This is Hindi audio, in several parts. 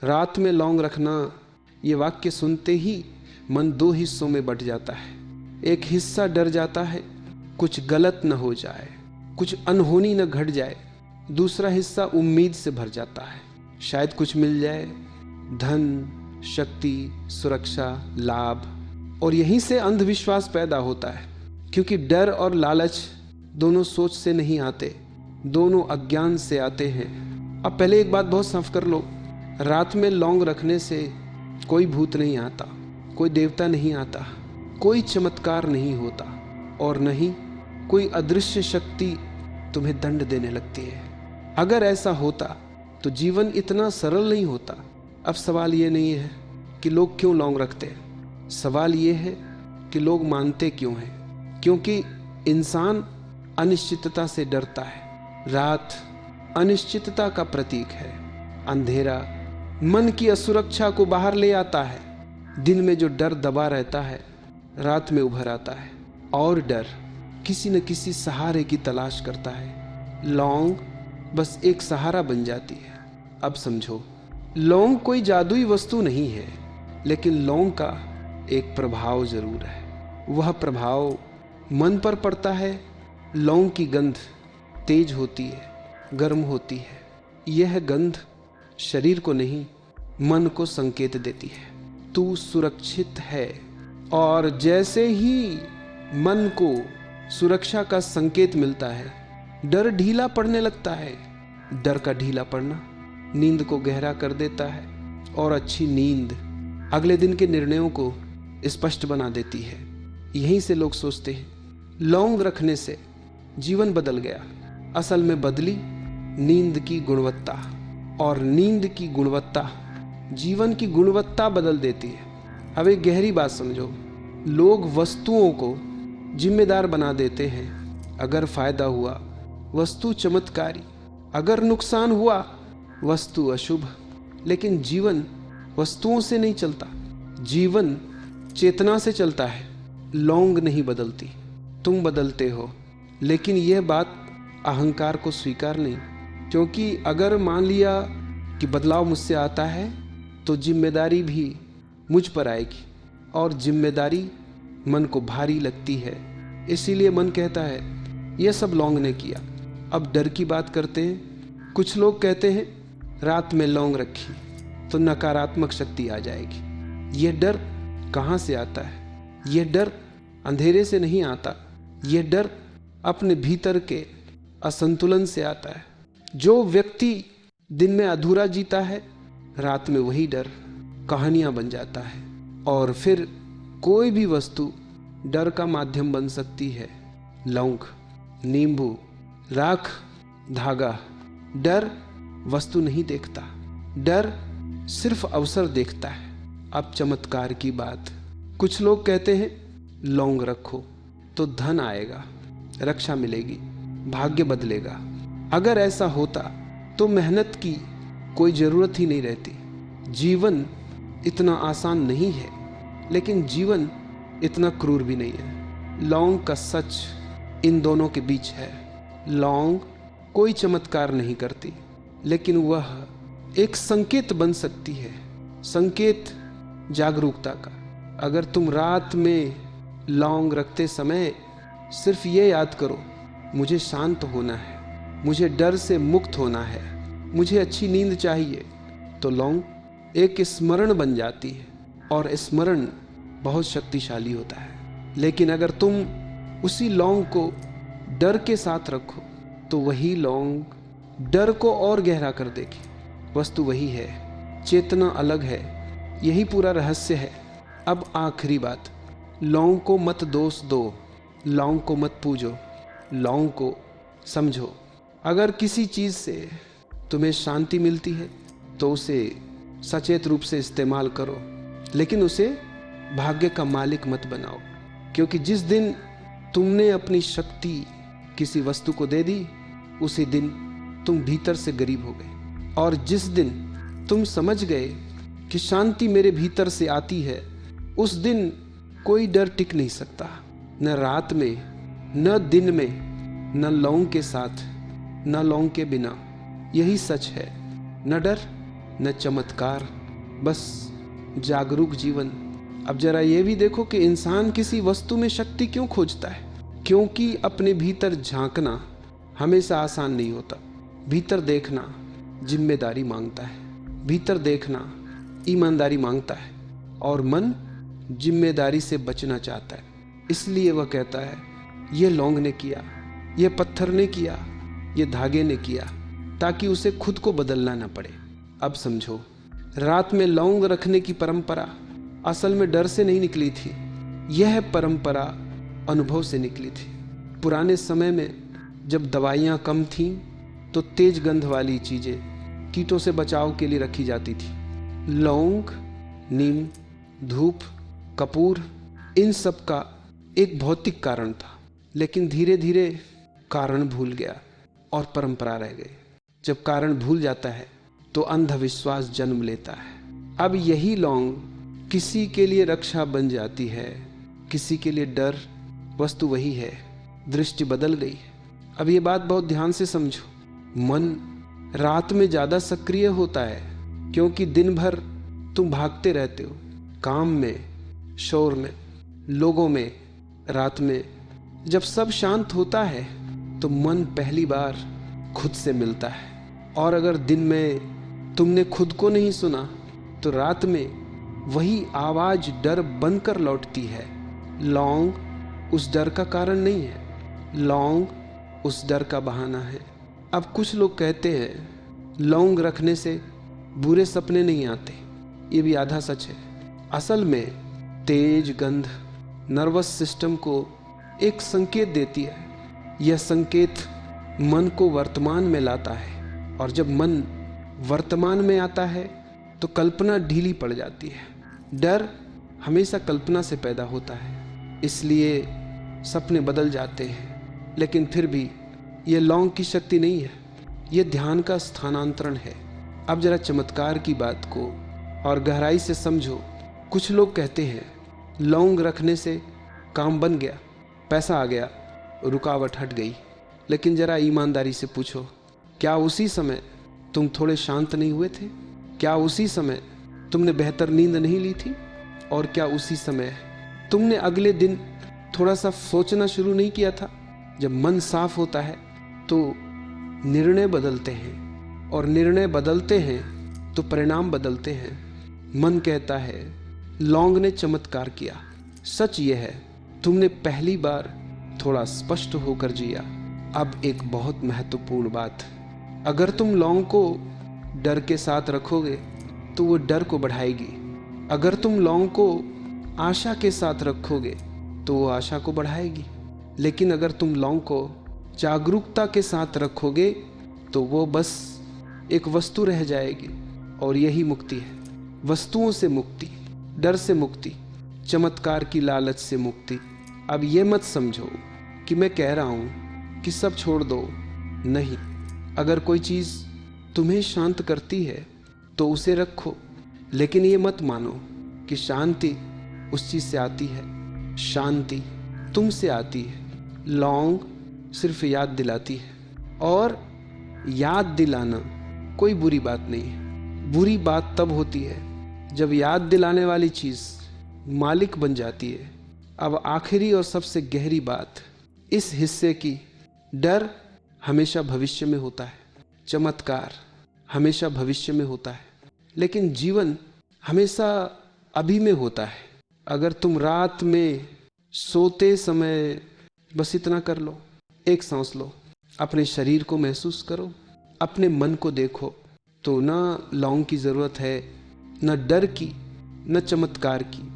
रात में लौंग रखना, ये वाक्य सुनते ही मन दो हिस्सों में बंट जाता है। एक हिस्सा डर जाता है कुछ गलत न हो जाए, कुछ अनहोनी न घट जाए। दूसरा हिस्सा उम्मीद से भर जाता है, शायद कुछ मिल जाए, धन, शक्ति, सुरक्षा, लाभ। और यहीं से अंधविश्वास पैदा होता है, क्योंकि डर और लालच दोनों सोच से नहीं आते, दोनों अज्ञान से आते हैं। अब पहले एक बात बहुत साफ कर लो, रात में लौंग रखने से कोई भूत नहीं आता, कोई देवता नहीं आता, कोई चमत्कार नहीं होता, और नहीं कोई अदृश्य शक्ति तुम्हें दंड देने लगती है। अगर ऐसा होता तो जीवन इतना सरल नहीं होता। अब सवाल ये नहीं है कि लोग क्यों लौंग रखते हैं, सवाल ये है कि लोग मानते क्यों हैं। क्योंकि इंसान अनिश्चितता से डरता है। रात अनिश्चितता का प्रतीक है। अंधेरा मन की असुरक्षा को बाहर ले आता है। दिन में जो डर दबा रहता है रात में उभर आता है, और डर किसी न किसी सहारे की तलाश करता है। लौंग बस एक सहारा बन जाती है। अब समझो, लौंग कोई जादुई वस्तु नहीं है, लेकिन लौंग का एक प्रभाव जरूर है। वह प्रभाव मन पर पड़ता है। लौंग की गंध तेज होती है, गर्म होती है। यह गंध शरीर को नहीं, मन को संकेत देती है, तू सुरक्षित है। और जैसे ही मन को सुरक्षा का संकेत मिलता है, डर ढीला पड़ने लगता है। डर का ढीला पड़ना नींद को गहरा कर देता है, और अच्छी नींद अगले दिन के निर्णयों को स्पष्ट बना देती है। यहीं से लोग सोचते हैं लौंग रखने से जीवन बदल गया। असल में बदली नींद की गुणवत्ता, और नींद की गुणवत्ता जीवन की गुणवत्ता बदल देती है। अब एक गहरी बात समझो, लोग वस्तुओं को जिम्मेदार बना देते हैं। अगर फायदा हुआ वस्तु चमत्कारी, अगर नुकसान हुआ वस्तु अशुभ। लेकिन जीवन वस्तुओं से नहीं चलता, जीवन चेतना से चलता है। लौंग नहीं बदलती, तुम बदलते हो। लेकिन यह बात अहंकार को स्वीकार नहीं, क्योंकि अगर मान लिया कि बदलाव मुझसे आता है तो जिम्मेदारी भी मुझ पर आएगी, और जिम्मेदारी मन को भारी लगती है। इसीलिए मन कहता है यह सब लौंग ने किया। अब डर की बात करते हैं। कुछ लोग कहते हैं रात में लौंग रखी तो नकारात्मक शक्ति आ जाएगी। यह डर कहाँ से आता है? यह डर अंधेरे से नहीं आता, यह डर अपने भीतर के असंतुलन से आता है। जो व्यक्ति दिन में अधूरा जीता है, रात में वही डर कहानियां बन जाता है। और फिर कोई भी वस्तु डर का माध्यम बन सकती है। लौंग, नींबू, राख, धागा। डर वस्तु नहीं देखता, डर सिर्फ अवसर देखता है। अब चमत्कार की बात, कुछ लोग कहते हैं लौंग रखो तो धन आएगा, रक्षा मिलेगी, भाग्य बदलेगा। अगर ऐसा होता तो मेहनत की कोई जरूरत ही नहीं रहती। जीवन इतना आसान नहीं है, लेकिन जीवन इतना क्रूर भी नहीं है। लौंग का सच इन दोनों के बीच है। लौंग कोई चमत्कार नहीं करती, लेकिन वह एक संकेत बन सकती है, संकेत जागरूकता का। अगर तुम रात में लौंग रखते समय सिर्फ ये याद करो, मुझे शांत होना है, मुझे डर से मुक्त होना है, मुझे अच्छी नींद चाहिए, तो लौंग एक स्मरण बन जाती है, और स्मरण बहुत शक्तिशाली होता है। लेकिन अगर तुम उसी लौंग को डर के साथ रखो तो वही लौंग डर को और गहरा कर देगी। वस्तु वही है, चेतना अलग है, यही पूरा रहस्य है। अब आखिरी बात, लौंग को मत दोष दो, लौंग को मत पूजो, लौंग को समझो। अगर किसी चीज़ से तुम्हें शांति मिलती है तो उसे सचेत रूप से इस्तेमाल करो, लेकिन उसे भाग्य का मालिक मत बनाओ। क्योंकि जिस दिन तुमने अपनी शक्ति किसी वस्तु को दे दी, उसी दिन तुम भीतर से गरीब हो गए। और जिस दिन तुम समझ गए कि शांति मेरे भीतर से आती है, उस दिन कोई डर टिक नहीं सकता, न रात में, न दिन में, न लौंग के साथ, न लौंग के बिना। यही सच है, न डर न चमत्कार, बस जागरूक जीवन। अब जरा ये भी देखो कि इंसान किसी वस्तु में शक्ति क्यों खोजता है, क्योंकि अपने भीतर झांकना हमेशा आसान नहीं होता। भीतर देखना जिम्मेदारी मांगता है, भीतर देखना ईमानदारी मांगता है, और मन जिम्मेदारी से बचना चाहता है। इसलिए वह कहता है ये लौंग ने किया, ये पत्थर ने किया, ये धागे ने किया, ताकि उसे खुद को बदलना न पड़े। अब समझो, रात में लौंग रखने की परंपरा असल में डर से नहीं निकली थी, यह परंपरा अनुभव से निकली थी। पुराने समय में जब दवाइयाँ कम थीं तो तेज गंध वाली चीज़ें कीटों से बचाव के लिए रखी जाती थी। लौंग, नीम, धूप, कपूर, इन सब का एक भौतिक कारण था, लेकिन धीरे धीरे कारण भूल गया और परंपरा रह गई। जब कारण भूल जाता है तो अंधविश्वास जन्म लेता है। अब यही लौंग किसी के लिए रक्षा बन जाती है, किसी के लिए डर। वस्तु वही है, दृष्टि बदल गई है। अब ये बात बहुत ध्यान से समझो। मन रात में ज़्यादा सक्रिय होता है, क्योंकि दिन भर तुम भागते रहते हो, काम में, शोर में, लोगों में। रात में जब सब शांत होता है तो मन पहली बार खुद से मिलता है। और अगर दिन में तुमने खुद को नहीं सुना तो रात में वही आवाज डर बनकर लौटती है। लौंग उस डर का कारण नहीं है, लौंग उस डर का बहाना है। अब कुछ लोग कहते हैं लौंग रखने से बुरे सपने नहीं आते, ये भी आधा सच है। असल में तेज गंध नर्वस सिस्टम को एक संकेत देती है। यह संकेत मन को वर्तमान में लाता है, और जब मन वर्तमान में आता है तो कल्पना ढीली पड़ जाती है। डर हमेशा कल्पना से पैदा होता है, इसलिए सपने बदल जाते हैं। लेकिन फिर भी यह लौंग की शक्ति नहीं है, यह ध्यान का स्थानांतरण है। अब जरा चमत्कार की बात को और गहराई से समझो। कुछ लोग कहते हैं लौंग रखने से काम बन गया, पैसा आ गया, रुकावट हट गई। लेकिन जरा ईमानदारी से पूछो, क्या उसी समय तुम थोड़े शांत नहीं हुए थे? क्या उसी समय तुमने बेहतर नींद नहीं ली थी? और क्या उसी समय तुमने अगले दिन थोड़ा सा सोचना शुरू नहीं किया था? जब मन साफ होता है तो निर्णय बदलते हैं, और निर्णय बदलते हैं तो परिणाम बदलते हैं। मन कहता है लौंग ने चमत्कार किया। सच यह है, तुमने पहली बार थोड़ा स्पष्ट होकर जिया। अब एक बहुत महत्वपूर्ण बात, अगर तुम लौंग को डर के साथ रखोगे तो वो डर को बढ़ाएगी। अगर तुम लौंग को आशा के साथ रखोगे तो वो आशा को बढ़ाएगी। लेकिन अगर तुम लौंग को जागरूकता के साथ रखोगे तो वो बस एक वस्तु रह जाएगी। और यही मुक्ति है, वस्तुओं से मुक्ति, डर से मुक्ति, चमत्कार की लालच से मुक्ति। अब ये मत समझो कि मैं कह रहा हूँ कि सब छोड़ दो, नहीं। अगर कोई चीज़ तुम्हें शांत करती है तो उसे रखो, लेकिन ये मत मानो कि शांति उस चीज़ से आती है। शांति तुमसे आती है। लौंग सिर्फ याद दिलाती है, और याद दिलाना कोई बुरी बात नहीं है। बुरी बात तब होती है जब याद दिलाने वाली चीज़ मालिक बन जाती है। अब आखिरी और सबसे गहरी बात इस हिस्से की, डर हमेशा भविष्य में होता है, चमत्कार हमेशा भविष्य में होता है, लेकिन जीवन हमेशा अभी में होता है। अगर तुम रात में सोते समय बस इतना कर लो, एक सांस लो, अपने शरीर को महसूस करो, अपने मन को देखो, तो ना लौंग की ज़रूरत है, न डर की, न चमत्कार की।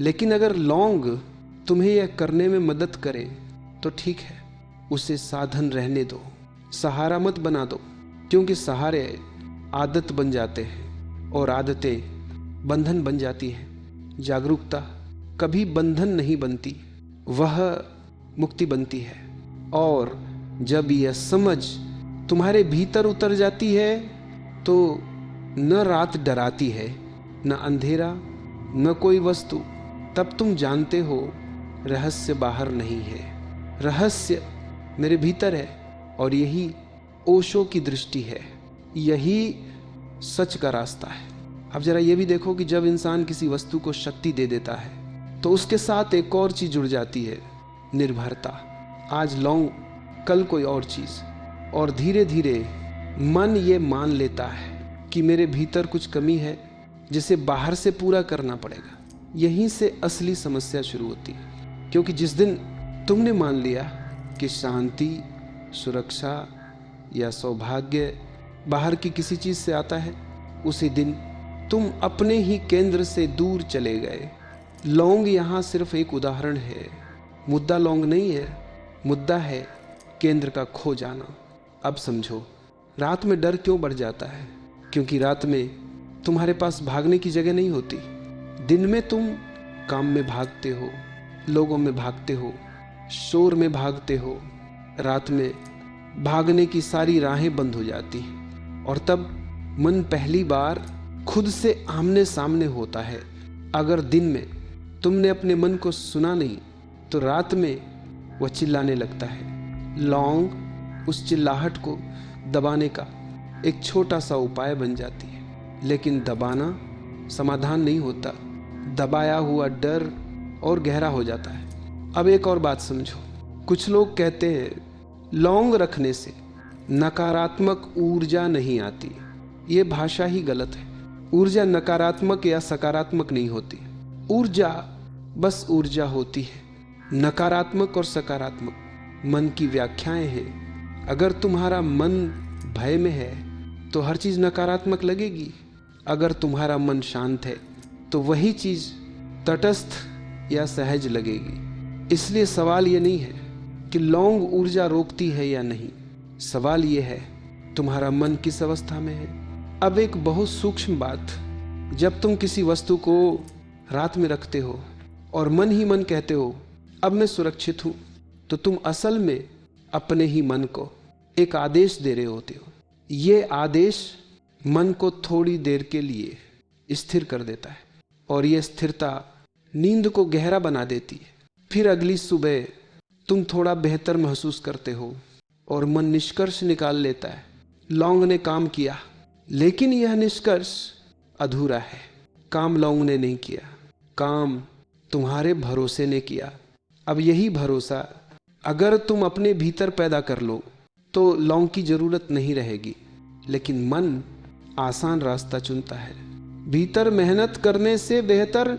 लेकिन अगर लौंग तुम्हें यह करने में मदद करे तो ठीक है, उसे साधन रहने दो, सहारा मत बना दो। क्योंकि सहारे आदत बन जाते हैं और आदतें बंधन बन जाती हैं। जागरूकता कभी बंधन नहीं बनती, वह मुक्ति बनती है। और जब यह समझ तुम्हारे भीतर उतर जाती है तो न रात डराती है, न अंधेरा, न कोई वस्तु। तब तुम जानते हो रहस्य बाहर नहीं है, रहस्य मेरे भीतर है। और यही ओशो की दृष्टि है, यही सच का रास्ता है। अब जरा ये भी देखो कि जब इंसान किसी वस्तु को शक्ति दे देता है तो उसके साथ एक और चीज जुड़ जाती है, निर्भरता। आज लौंग, कल कोई और चीज, और धीरे धीरे मन ये मान लेता है कि मेरे भीतर कुछ कमी है जिसे बाहर से पूरा करना पड़ेगा। यहीं से असली समस्या शुरू होती है, क्योंकि जिस दिन तुमने मान लिया कि शांति, सुरक्षा या सौभाग्य बाहर की किसी चीज से आता है, उसी दिन तुम अपने ही केंद्र से दूर चले गए। लौंग यहाँ सिर्फ एक उदाहरण है। मुद्दा लौंग नहीं है, मुद्दा है केंद्र का खो जाना। अब समझो, रात में डर क्यों बढ़ जाता है? क्योंकि रात में तुम्हारे पास भागने की जगह नहीं होती। दिन में तुम काम में भागते हो, लोगों में भागते हो, शोर में भागते हो। रात में भागने की सारी राहें बंद हो जाती हैं और तब मन पहली बार खुद से आमने सामने होता है। अगर दिन में तुमने अपने मन को सुना नहीं तो रात में वह चिल्लाने लगता है। लौंग उस चिल्लाहट को दबाने का एक छोटा सा उपाय बन जाती है, लेकिन दबाना समाधान नहीं होता। दबाया हुआ डर और गहरा हो जाता है। अब एक और बात समझो, कुछ लोग कहते हैं लौंग रखने से नकारात्मक ऊर्जा नहीं आती। ये भाषा ही गलत है। ऊर्जा नकारात्मक या सकारात्मक नहीं होती। ऊर्जा बस ऊर्जा होती है। नकारात्मक और सकारात्मक मन की व्याख्याएं हैं। अगर तुम्हारा मन भय में है तो हर चीज नकारात्मक लगेगी। अगर तुम्हारा मन शांत है तो वही चीज तटस्थ या सहज लगेगी। इसलिए सवाल ये नहीं है कि लौंग ऊर्जा रोकती है या नहीं, सवाल ये है तुम्हारा मन किस अवस्था में है। अब एक बहुत सूक्ष्म बात, जब तुम किसी वस्तु को रात में रखते हो और मन ही मन कहते हो अब मैं सुरक्षित हूं, तो तुम असल में अपने ही मन को एक आदेश दे रहे होते हो। ये आदेश मन को थोड़ी देर के लिए स्थिर कर देता है और यह स्थिरता नींद को गहरा बना देती है। फिर अगली सुबह तुम थोड़ा बेहतर महसूस करते हो और मन निष्कर्ष निकाल लेता है लौंग ने काम किया। लेकिन यह निष्कर्ष अधूरा है। काम लौंग ने नहीं किया, काम तुम्हारे भरोसे ने किया। अब यही भरोसा अगर तुम अपने भीतर पैदा कर लो तो लौंग की जरूरत नहीं रहेगी। लेकिन मन आसान रास्ता चुनता है। भीतर मेहनत करने से बेहतर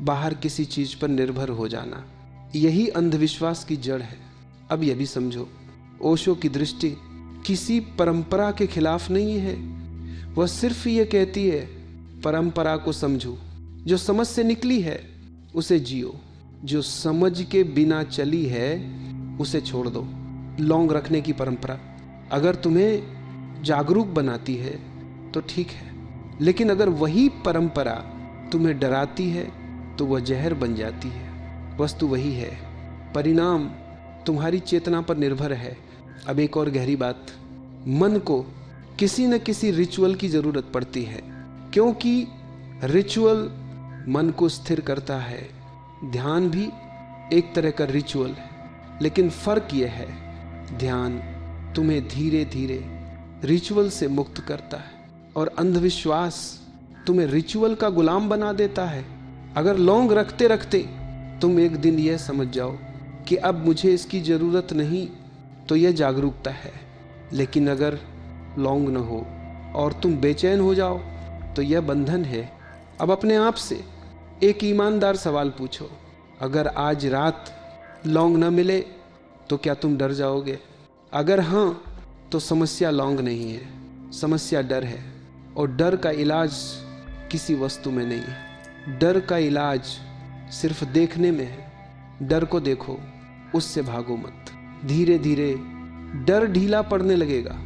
बाहर किसी चीज पर निर्भर हो जाना, यही अंधविश्वास की जड़ है। अब यह भी समझो, ओशो की दृष्टि किसी परंपरा के खिलाफ नहीं है। वह सिर्फ ये कहती है परंपरा को समझो, जो समझ से निकली है उसे जियो, जो समझ के बिना चली है उसे छोड़ दो। लौंग रखने की परंपरा अगर तुम्हें जागरूक बनाती है तो ठीक है, लेकिन अगर वही परंपरा तुम्हें डराती है तो वह जहर बन जाती है। वस्तु वही है, परिणाम तुम्हारी चेतना पर निर्भर है। अब एक और गहरी बात, मन को किसी न किसी रिचुअल की जरूरत पड़ती है, क्योंकि रिचुअल मन को स्थिर करता है। ध्यान भी एक तरह का रिचुअल है, लेकिन फर्क यह है ध्यान तुम्हें धीरे धीरे रिचुअल से मुक्त करता है और अंधविश्वास तुम्हें रिचुअल का गुलाम बना देता है। अगर लौंग रखते रखते तुम एक दिन यह समझ जाओ कि अब मुझे इसकी जरूरत नहीं, तो यह जागरूकता है। लेकिन अगर लौंग न हो और तुम बेचैन हो जाओ तो यह बंधन है। अब अपने आप से एक ईमानदार सवाल पूछो, अगर आज रात लौंग न मिले तो क्या तुम डर जाओगे? अगर हाँ तो समस्या लौंग नहीं है, समस्या डर है। और डर का इलाज किसी वस्तु में नहीं है। डर का इलाज सिर्फ देखने में है। डर को देखो, उससे भागो मत। धीरे धीरे डर ढीला पड़ने लगेगा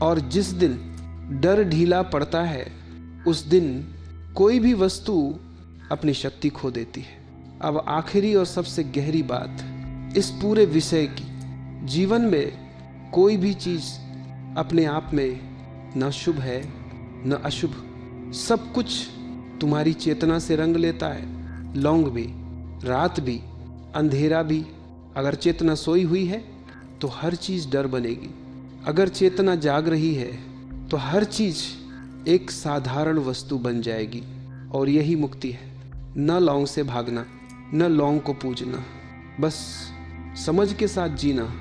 और जिस दिन डर ढीला पड़ता है उस दिन कोई भी वस्तु अपनी शक्ति खो देती है। अब आखिरी और सबसे गहरी बात इस पूरे विषय की, जीवन में कोई भी चीज अपने आप में न शुभ है न अशुभ, सब कुछ तुम्हारी चेतना से रंग लेता है। लौंग भी, रात भी, अंधेरा भी। अगर चेतना सोई हुई है तो हर चीज डर बनेगी। अगर चेतना जाग रही है तो हर चीज एक साधारण वस्तु बन जाएगी। और यही मुक्ति है। न लौंग से भागना, न लौंग को पूजना, बस समझ के साथ जीना।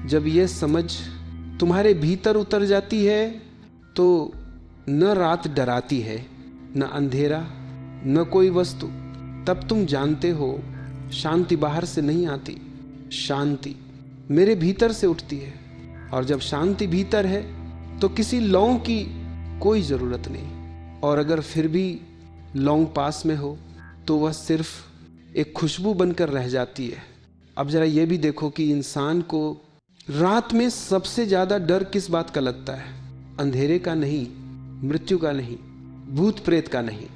जब यह समझ तुम्हारे भीतर उतर जाती है तो न रात डराती है, न अंधेरा, न कोई वस्तु। तब तुम जानते हो शांति बाहर से नहीं आती, शांति मेरे भीतर से उठती है। और जब शांति भीतर है तो किसी लौंग की कोई जरूरत नहीं। और अगर फिर भी लौंग पास में हो तो वह सिर्फ एक खुशबू बनकर रह जाती है। अब जरा यह भी देखो कि इंसान को रात में सबसे ज्यादा डर किस बात का लगता है? अंधेरे का नहीं, मृत्यु का नहीं, भूत प्रेत का नहीं।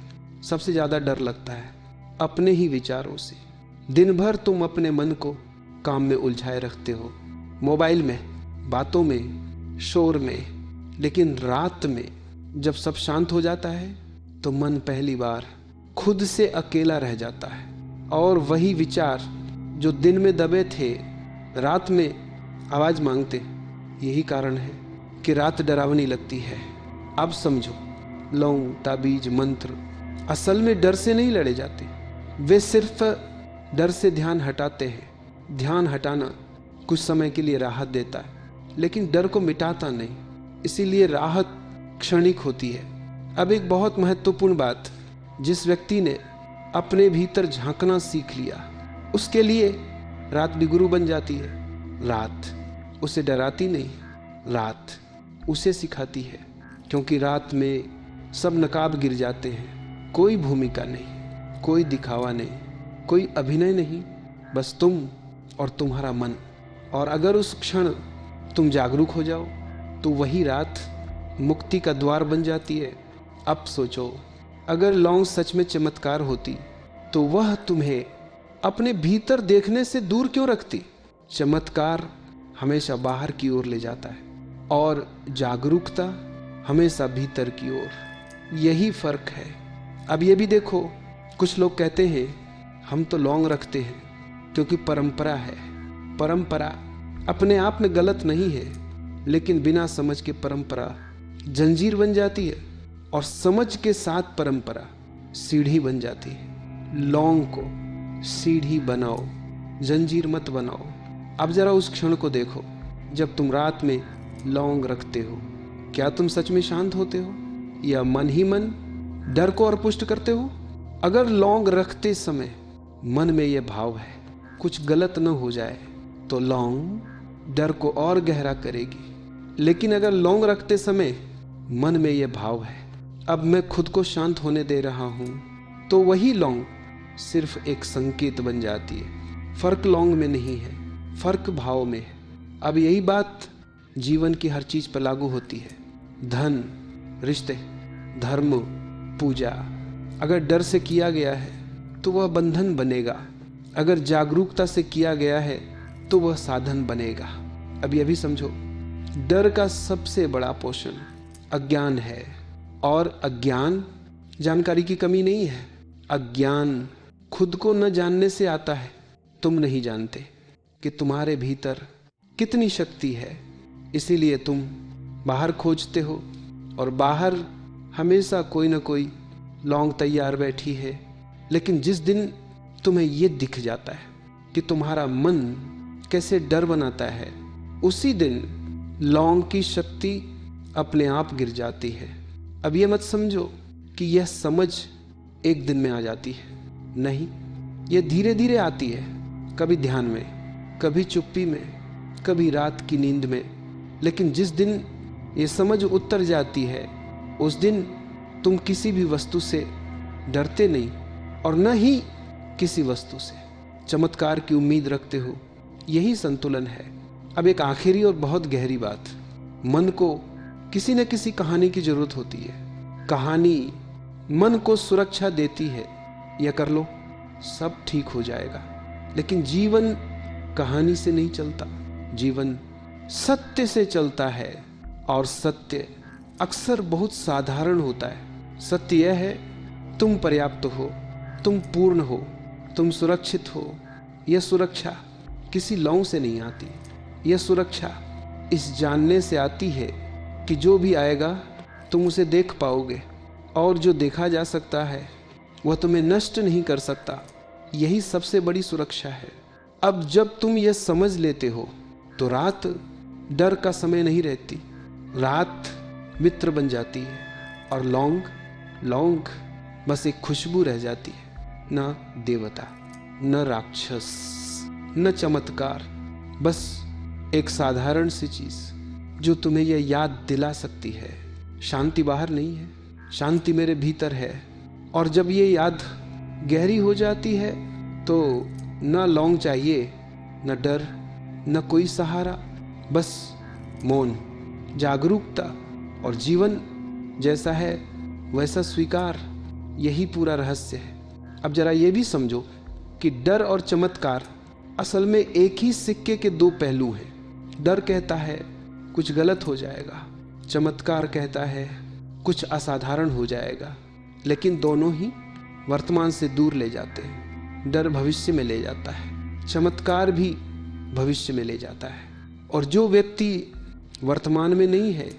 सबसे ज्यादा डर लगता है अपने ही विचारों से। दिन भर तुम अपने मन को काम में उलझाए रखते हो, मोबाइल में, बातों में, शोर में। लेकिन रात में जब सब शांत हो जाता है तो मन पहली बार खुद से अकेला रह जाता है। और वही विचार जो दिन में दबे थे रात में आवाज मांगते। यही कारण है कि रात डरावनी लगती है। अब समझो, लौंग, ताबीज, मंत्र असल में डर से नहीं लड़े जाते, वे सिर्फ डर से ध्यान हटाते हैं। ध्यान हटाना कुछ समय के लिए राहत देता है, लेकिन डर को मिटाता नहीं, इसीलिए राहत क्षणिक होती है। अब एक बहुत महत्वपूर्ण बात, जिस व्यक्ति ने अपने भीतर झांकना सीख लिया उसके लिए रात भी गुरु बन जाती है। रात उसे डराती नहीं, रात उसे सिखाती है। क्योंकि रात में सब नकाब गिर जाते हैं। कोई भूमिका नहीं, कोई दिखावा नहीं, कोई अभिनय नहीं, बस तुम और तुम्हारा मन। और अगर उस क्षण तुम जागरूक हो जाओ तो वही रात मुक्ति का द्वार बन जाती है। अब सोचो, अगर लौंग सच में चमत्कार होती तो वह तुम्हें अपने भीतर देखने से दूर क्यों रखती? चमत्कार हमेशा बाहर की ओर ले जाता है और जागरूकता हमेशा भीतर की ओर। यही फर्क है। अब ये भी देखो, कुछ लोग कहते हैं हम तो लौंग रखते हैं क्योंकि परंपरा है। परंपरा अपने आप में गलत नहीं है, लेकिन बिना समझ के परंपरा जंजीर बन जाती है और समझ के साथ परंपरा सीढ़ी बन जाती है। लौंग को सीढ़ी बनाओ, जंजीर मत बनाओ। अब जरा उस क्षण को देखो जब तुम रात में लौंग रखते हो, क्या तुम सच में शांत होते हो या मन ही मन डर को और पुष्ट करते हो? अगर लौंग रखते समय मन में यह भाव है कुछ गलत न हो जाए तो लौंग डर को और गहरा करेगी। लेकिन अगर लौंग रखते समय मन में यह भाव है अब मैं खुद को शांत होने दे रहा हूं, तो वही लौंग सिर्फ एक संकेत बन जाती है। फर्क लौंग में नहीं है, फर्क भाव में है। अब यही बात जीवन की हर चीज पर लागू होती है। धन, रिश्ते, धर्म, पूजा अगर डर से किया गया है तो वह बंधन बनेगा, अगर जागरूकता से किया गया है तो वह साधन बनेगा। अब यह भी समझो, डर का सबसे बड़ा पोषण अज्ञान है। और अज्ञान जानकारी की कमी नहीं है, अज्ञान खुद को न जानने से आता है। तुम नहीं जानते कि तुम्हारे भीतर कितनी शक्ति है, इसीलिए तुम बाहर खोजते हो और बाहर हमेशा कोई ना कोई लौंग तैयार बैठी है। लेकिन जिस दिन तुम्हें यह दिख जाता है कि तुम्हारा मन कैसे डर बनाता है, उसी दिन लौंग की शक्ति अपने आप गिर जाती है। अब यह मत समझो कि यह समझ एक दिन में आ जाती है, नहीं, यह धीरे धीरे आती है। कभी ध्यान में, कभी चुप्पी में, कभी रात की नींद में। लेकिन जिस दिन यह समझ उतर जाती है उस दिन तुम किसी भी वस्तु से डरते नहीं और न ही किसी वस्तु से चमत्कार की उम्मीद रखते हो। यही संतुलन है। अब एक आखिरी और बहुत गहरी बात, मन को किसी न किसी कहानी की जरूरत होती है। कहानी मन को सुरक्षा देती है, यह कर लो सब ठीक हो जाएगा। लेकिन जीवन कहानी से नहीं चलता, जीवन सत्य से चलता है। और सत्य अक्सर बहुत साधारण होता है। सत्य यह है, तुम पर्याप्त हो, तुम पूर्ण हो, तुम सुरक्षित हो। यह सुरक्षा किसी लौंग से नहीं आती, यह सुरक्षा इस जानने से आती है कि जो भी आएगा तुम उसे देख पाओगे, और जो देखा जा सकता है वह तुम्हें नष्ट नहीं कर सकता। यही सबसे बड़ी सुरक्षा है। अब जब तुम यह समझ लेते हो तो रात डर का समय नहीं रहती, रात मित्र बन जाती है, और लौंग बस एक खुशबू रह जाती है। न देवता, न राक्षस, न चमत्कार, बस एक साधारण सी चीज जो तुम्हें यह याद दिला सकती है शांति बाहर नहीं है, शांति मेरे भीतर है। और जब ये याद गहरी हो जाती है तो न लौंग चाहिए, न डर, न कोई सहारा, बस मौन, जागरूकता और जीवन जैसा है वैसा स्वीकार। यही पूरा रहस्य है। अब जरा ये भी समझो कि डर और चमत्कार असल में एक ही सिक्के के दो पहलू हैं। डर कहता है कुछ गलत हो जाएगा, चमत्कार कहता है कुछ असाधारण हो जाएगा, लेकिन दोनों ही वर्तमान से दूर ले जाते हैं। डर भविष्य में ले जाता है, चमत्कार भी भविष्य में ले जाता है। और जो व्यक्ति वर्तमान में नहीं है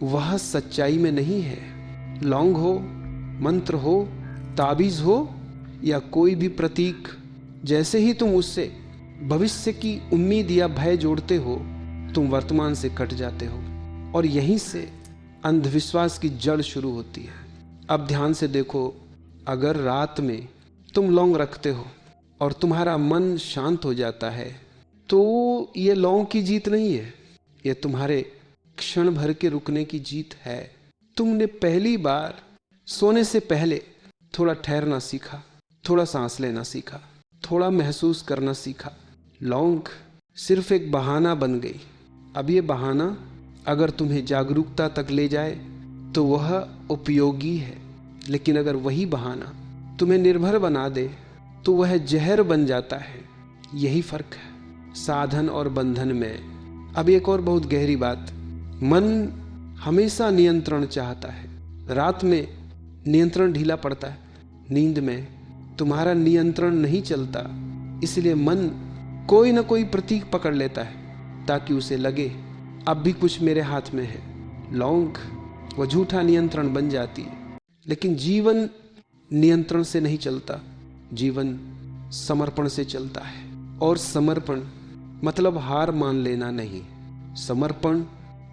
वह सच्चाई में नहीं है। लौंग हो, मंत्र हो, ताबीज हो या कोई भी प्रतीक, जैसे ही तुम उससे भविष्य की उम्मीद या भय जोड़ते हो तुम वर्तमान से कट जाते हो, और यहीं से अंधविश्वास की जड़ शुरू होती है। अब ध्यान से देखो, अगर रात में तुम लौंग रखते हो और तुम्हारा मन शांत हो जाता है तो ये लौंग की जीत नहीं है, ये तुम्हारे क्षण भर के रुकने की जीत है। तुमने पहली बार सोने से पहले थोड़ा ठहरना सीखा, थोड़ा सांस लेना सीखा, थोड़ा महसूस करना सीखा। लौंग सिर्फ एक बहाना बन गई। अब ये बहाना अगर तुम्हें जागरूकता तक ले जाए तो वह उपयोगी है, लेकिन अगर वही बहाना तुम्हें निर्भर बना दे तो वह जहर बन जाता है। यही फर्क है साधन और बंधन में। अब एक और बहुत गहरी बात, मन हमेशा नियंत्रण चाहता है। रात में नियंत्रण ढीला पड़ता है, नींद में तुम्हारा नियंत्रण नहीं चलता, इसलिए मन कोई ना कोई प्रतीक पकड़ लेता है ताकि उसे लगे अब भी कुछ मेरे हाथ में है। लौंग वो झूठा नियंत्रण बन जाती है। लेकिन जीवन नियंत्रण से नहीं चलता, जीवन समर्पण से चलता है। और समर्पण मतलब हार मान लेना नहीं, समर्पण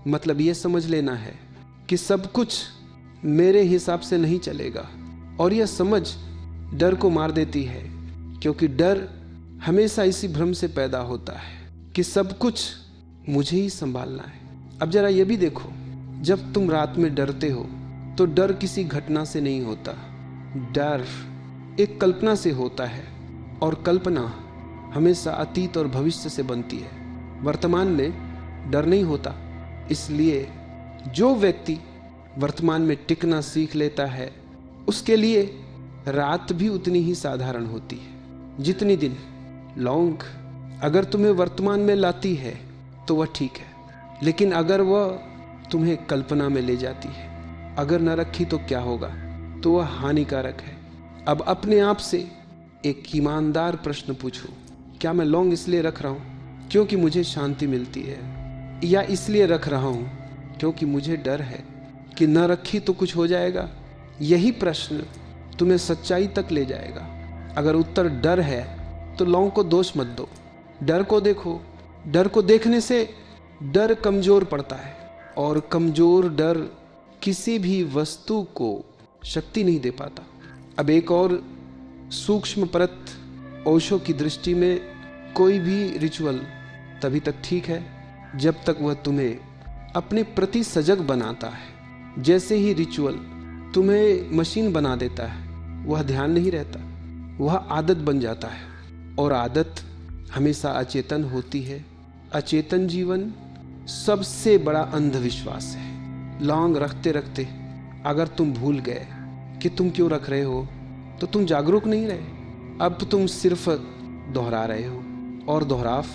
मतलब यह समझ लेना है कि सब कुछ मेरे हिसाब से नहीं चलेगा। और यह समझ डर को मार देती है, क्योंकि डर हमेशा इसी भ्रम से पैदा होता है कि सब कुछ मुझे ही संभालना है। अब जरा यह भी देखो, जब तुम रात में डरते हो तो डर किसी घटना से नहीं होता, डर एक कल्पना से होता है, और कल्पना हमेशा अतीत और भविष्य से बनती है। वर्तमान में डर नहीं होता। इसलिए जो व्यक्ति वर्तमान में टिकना सीख लेता है उसके लिए रात भी उतनी ही साधारण होती है जितनी दिन। लौंग अगर तुम्हें वर्तमान में लाती है तो वह ठीक है, लेकिन अगर वह तुम्हें कल्पना में ले जाती है, अगर न रखी तो क्या होगा, तो वह हानिकारक है। अब अपने आप से एक ईमानदार प्रश्न पूछो, क्या मैं लौंग इसलिए रख रहा हूँ क्योंकि मुझे शांति मिलती है, या इसलिए रख रहा हूँ क्योंकि मुझे डर है कि न रखी तो कुछ हो जाएगा? यही प्रश्न तुम्हें सच्चाई तक ले जाएगा। अगर उत्तर डर है तो लौंग को दोष मत दो, डर को देखो। डर को देखने से डर कमजोर पड़ता है, और कमजोर डर किसी भी वस्तु को शक्ति नहीं दे पाता। अब एक और सूक्ष्म परत, ओशो की दृष्टि में कोई भी रिचुअल तभी तक ठीक है जब तक वह तुम्हें अपने प्रति सजग बनाता है। जैसे ही रिचुअल तुम्हें मशीन बना देता है वह ध्यान नहीं रहता, वह आदत बन जाता है, और आदत हमेशा अचेतन होती है। अचेतन जीवन सबसे बड़ा अंधविश्वास है। लौंग रखते रखते अगर तुम भूल गए कि तुम क्यों रख रहे हो तो तुम जागरूक नहीं रहे, अब तुम सिर्फ दोहरा रहे हो। और दोहराव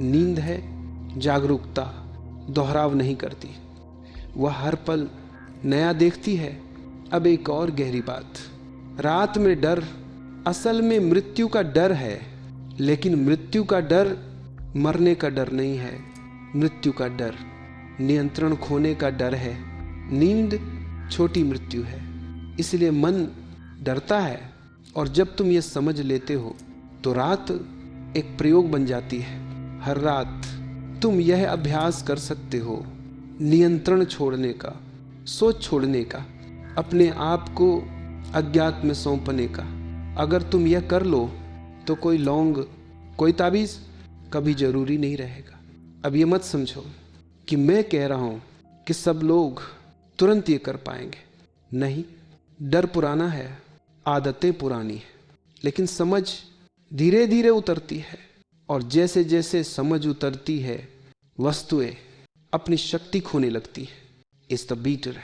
नींद है, जागरूकता दोहराव नहीं करती, वह हर पल नया देखती है। अब एक और गहरी बात, रात में डर असल में मृत्यु का डर है, लेकिन मृत्यु का डर मरने का डर नहीं है। मृत्यु का डर नियंत्रण खोने का डर है। नींद छोटी मृत्यु है। इसलिए मन डरता है, और जब तुम ये समझ लेते हो तो रात एक प्रयोग बन जाती है। हर रात तुम यह अभ्यास कर सकते हो, नियंत्रण छोड़ने का, सोच छोड़ने का, अपने आप को अज्ञात में सौंपने का। अगर तुम यह कर लो तो कोई लौंग, कोई ताबीज कभी जरूरी नहीं रहेगा। अब ये मत समझो कि मैं कह रहा हूं कि सब लोग तुरंत ये कर पाएंगे। नहीं, डर पुराना है, आदतें पुरानी है, लेकिन समझ धीरे धीरे उतरती है। और जैसे जैसे समझ उतरती है, वस्तुएं अपनी शक्ति खोने लगती है। Is the beater.